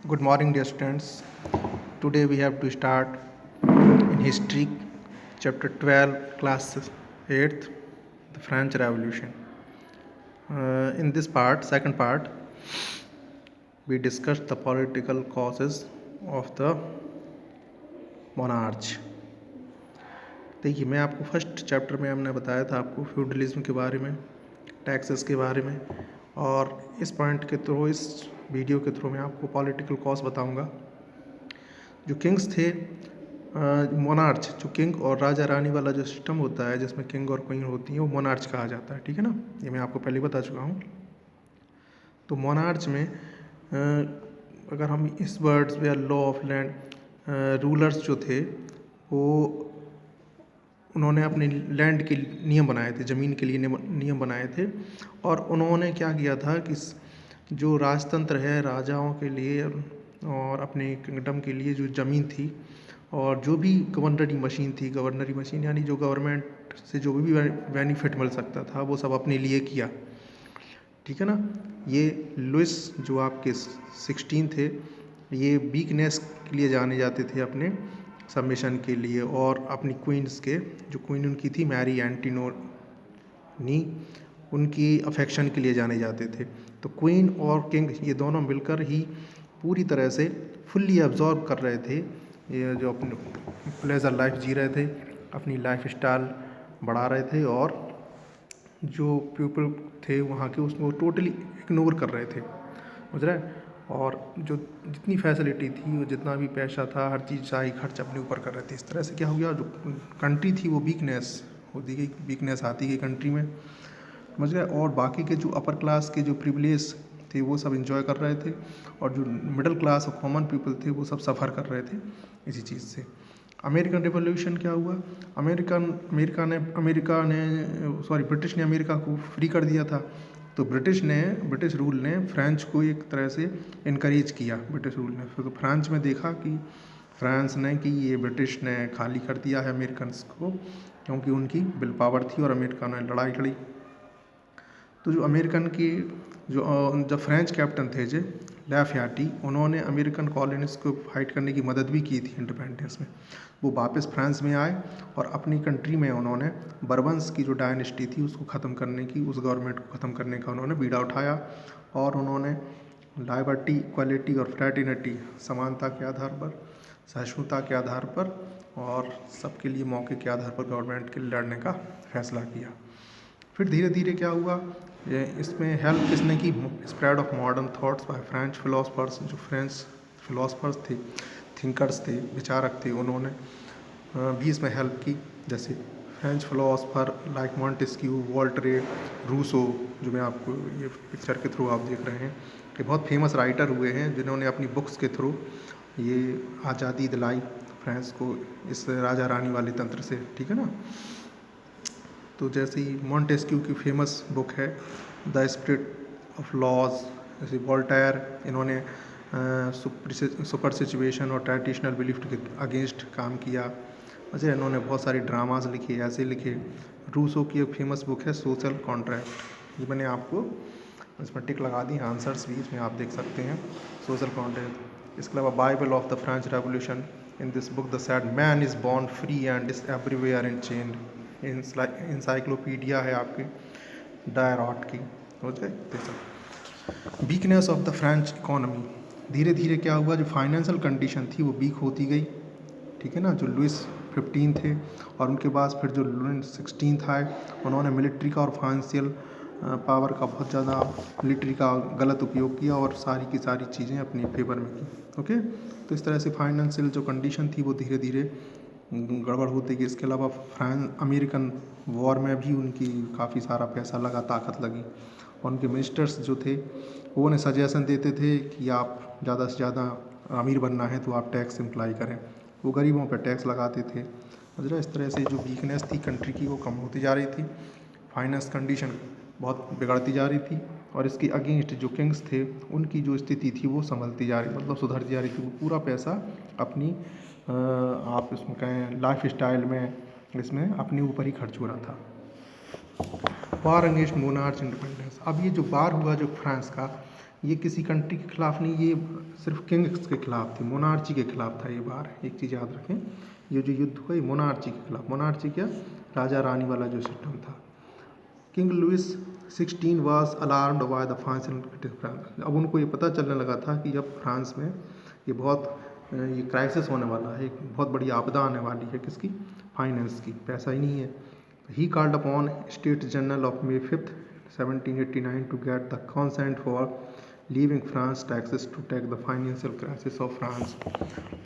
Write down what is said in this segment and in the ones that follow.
Good morning, dear students. Today we have to start in history, chapter 12, class 8th, the French Revolution. In this part, second part, we discussed the political causes of the monarch. देखिए, मैं आपको first chapter में हमने बताया था आपको feudalism के बारे में, टैक्सेस के बारे में, और इस पॉइंट के थ्रू, इस वीडियो के थ्रू मैं आपको पॉलिटिकल कॉज बताऊंगा। जो किंग्स थे, मोनार्च, जो किंग और राजा रानी वाला जो सिस्टम होता है जिसमें किंग और क्वीन होती है, वो मोनार्च कहा जाता है। ठीक है ना, ये मैं आपको पहले बता चुका हूँ। तो मोनार्च में अगर हम इस वर्ड्स या लॉ ऑफ लैंड, रूलर्स जो थे वो उन्होंने अपने लैंड के नियम बनाए थे, ज़मीन के लिए नियम बनाए थे। और उन्होंने क्या किया था कि जो राजतंत्र है राजाओं के लिए और अपने किंगडम के लिए जो ज़मीन थी और जो भी गवर्नरी मशीन यानी जो गवर्नमेंट से जो भी बेनिफिट मिल सकता था वो सब अपने लिए किया। ठीक है ना। ये लुइस जो आपके 16 थे, ये वीकनेस के लिए जाने जाते थे, अपने सबमिशन के लिए, और अपनी क्वींस के, जो क्वीन उनकी थी मैरी एंटिनोनी, उनकी अफेक्शन के लिए जाने जाते थे। तो क्वीन और किंग ये दोनों मिलकर ही पूरी तरह से फुल्ली एब्जॉर्ब कर रहे थे, ये जो अपने प्लेजर लाइफ जी रहे थे, अपनी लाइफ स्टाइल बढ़ा रहे थे, और जो पीपल थे वहाँ के उसमें वो टोटली इग्नोर कर रहे थे, समझ रहे हैं। और जो जितनी फैसिलिटी थी, वो जितना भी पैसा था, हर चीज़ शाही खर्च अपने ऊपर कर रहे थे। इस तरह से क्या हो गया, जो कंट्री थी वो वीकनेस होती गई, वीकनेस आती गई कंट्री में, समझ गए। और बाकी के जो अपर क्लास के जो प्रिविलेज थे वो सब इंजॉय कर रहे थे, और जो मिडिल क्लास और कॉमन पीपल थे वो सब सफ़र कर रहे थे इसी चीज़ से। अमेरिकन रिवॉल्यूशन क्या हुआ, ब्रिटिश ने अमेरिका को फ्री कर दिया था। तो ब्रिटिश रूल ने फ्रेंच को एक तरह से इनकरेज किया। ब्रिटिश रूल ने फिर तो फ्रांस में देखा कि फ्रांस ने कि ये ब्रिटिश ने खाली कर दिया है अमेरिकन को, क्योंकि उनकी विल पावर थी और अमेरिका ने लड़ाई लड़ी। तो जो अमेरिकन की जब फ्रेंच कैप्टन थे जो लैफयार्टी, उन्होंने अमेरिकन कॉलोनीज को फाइट करने की मदद भी की थी इंडिपेंडेंस में। वो वापस फ्रांस में आए और अपनी कंट्री में उन्होंने बर्बन्स की जो डायनेस्टी थी उसको ख़त्म करने की, उस गवर्नमेंट को ख़त्म करने का उन्होंने बीड़ा उठाया, और उन्होंने लाइबर्टी, इक्वालिटी और फ्रैटर्निटी, समानता के आधार पर, सहिष्णुता के आधार पर और सबके लिए मौके के आधार पर गवर्नमेंट के लिए लड़ने का फैसला किया। फिर धीरे धीरे क्या हुआ, इसमें हेल्प किसने की, spread of modern thoughts by French philosophers. जो फ्रेंच फिलोसफर्स थे, थिंकर्स थे, विचारक थे, उन्होंने भी इसमें हेल्प की। जैसे French philosopher like Montesquieu, Voltaire, Rousseau, जो मैं आपको ये पिक्चर के थ्रू आप देख रहे हैं, ये बहुत फेमस राइटर हुए हैं जिन्होंने अपनी बुक्स के थ्रू ये आज़ादी दिलाई फ्रांस को इस राजा रानी वाले तंत्र से। ठीक है ना। तो जैसे ही मॉन्टेस्क्यू की फेमस बुक है द स्पिरिट ऑफ लॉज, जैसे वॉल्टेयर, इन्होंने सुपर सिचुएशन और ट्रेडिशनल बिलीफ के अगेंस्ट काम किया। अच्छा, इन्होंने बहुत सारी ड्रामाज लिखे, ऐसे लिखे। रूसो की एक फेमस बुक है सोशल कॉन्ट्रैक्ट, ये मैंने आपको इसमें टिक लगा दी, आंसर्स भी इसमें आप देख सकते हैं, सोशल कॉन्ट्रैक्ट। इसके अलावा Bible of the French revolution, in this book the sad man is born free and is everywhere in change. Encyclopedia है आपके डायरॉट की, हो जाए। Weakness of the French economy, धीरे धीरे क्या हुआ, जो फाइनेंशियल कंडीशन थी वो वीक होती गई। ठीक है ना। जो लुइस 15 थे और उनके बाद फिर जो लुइस 16 आए, उन्होंने मिलिट्री का और फाइनेंशियल पावर का बहुत ज़्यादा, मिलिट्री का गलत उपयोग किया और सारी की सारी चीज़ें अपने फेवर में की। ओके। तो इस तरह से फाइनेंशियल जो कंडीशन थी वो धीरे धीरे गड़बड़ होती गई। इसके अलावा अमेरिकन वॉर में भी उनकी काफ़ी सारा पैसा लगा, ताकत लगी। और उनके मिनिस्टर्स जो थे वो उन्हें सजेशन देते थे कि आप ज़्यादा से ज़्यादा अमीर बनना है तो आप टैक्स अप्लाई करें, वो गरीबों पर टैक्स लगाते थे। मतलब इस तरह से जो वीकनेस थी कंट्री की वो कम होती जा रही थी, फाइनेंस कंडीशन बहुत बिगड़ती जा रही थी, और इसके अगेंस्ट जो किंग्स थे उनकी जो स्थिति थी वो संभलती जा रही, मतलब सुधरती जा रही थी। वो पूरा पैसा अपनी आप इसमें कहें लाइफ स्टाइल में, इसमें अपने ऊपर ही खर्च हो रहा था। वार अगेंस्ट मोनार्च इंडिपेंडेंस, अब ये जो वार हुआ जो फ्रांस का, ये किसी कंट्री के खिलाफ नहीं, ये सिर्फ किंग्स के खिलाफ थी, मोनार्ची के खिलाफ था ये बार। एक चीज़ याद रखें, ये जो युद्ध हुआ ये मोनार्ची के खिलाफ, मोनार्ची क्या, राजा रानी वाला जो सिस्टम था। King Louis 16 was alarmed by the financial. अब उनको ये पता चलने लगा था कि अब फ्रांस में ये क्राइसिस होने वाला है, एक बहुत बड़ी आपदा आने वाली है, किसकी, फाइनेंस की, पैसा ही नहीं है। He called upon state general of May 5 1789 to get the consent for leaving France taxes to take the financial crisis of France.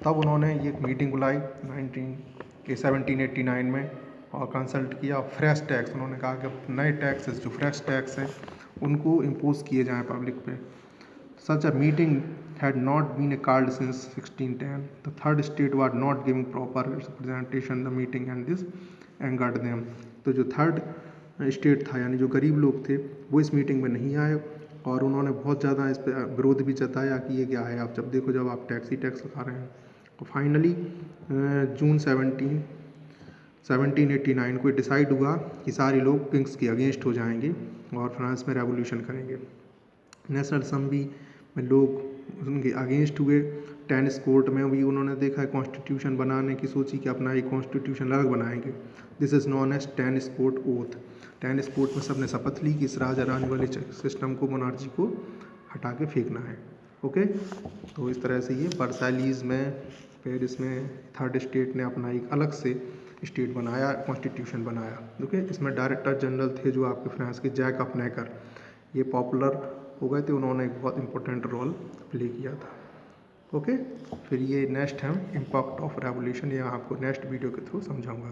तब उन्होंने ये एक मीटिंग बुलाई 1789 में और कंसल्ट किया। फ्रेश टैक्स, उन्होंने कहा कि नए टैक्सेस जो फ्रेश टैक्स हैं उनको इम्पोज किए जाएँ पब्लिक पे। Such a meeting had not been called since 1610. The third state was not giving proper representation in the meeting and this angered them. तो जो थर्ड स्टेट था यानी जो गरीब लोग थे वो इस मीटिंग में नहीं आए और उन्होंने बहुत ज़्यादा इस पर विरोध भी जताया कि ये क्या है, आप जब देखो जब आप टैक्स ही टैक्स लगा रहे हैं। तो फाइनली जून 1789 को डिसाइड हुआ कि सारे लोग किंग्स के अगेंस्ट हो जाएंगे और फ्रांस में रेवोल्यूशन करेंगे। नेशनल असेंबली में लोग उनके अगेंस्ट हुए। टेनिस कोर्ट में भी उन्होंने देखा है कॉन्स्टिट्यूशन बनाने की सोची कि अपना एक कॉन्स्टिट्यूशन अलग बनाएंगे। This is known as tennis court oath. Tennis court में सबने शपथ ली कि इस राजा रानी वाले सिस्टम को, मोनार्ची को हटा के फेंकना है। ओके, तो इस तरह से ये वर्साइलीज़ में, पेरिस में थर्ड स्टेट ने अपना एक अलग से स्टेट बनाया, कॉन्स्टिट्यूशन बनाया। ओके, इसमें डायरेक्टर जनरल थे जो आपके फ्रांस के जैक अपनेकर, ये पॉपुलर हो गए थे, उन्होंने एक बहुत इंपॉर्टेंट रोल प्ले किया था। ओके, फिर ये नेक्स्ट हम इम्पैक्ट ऑफ रेवोल्यूशन, ये आपको नेक्स्ट वीडियो के थ्रू समझाऊंगा।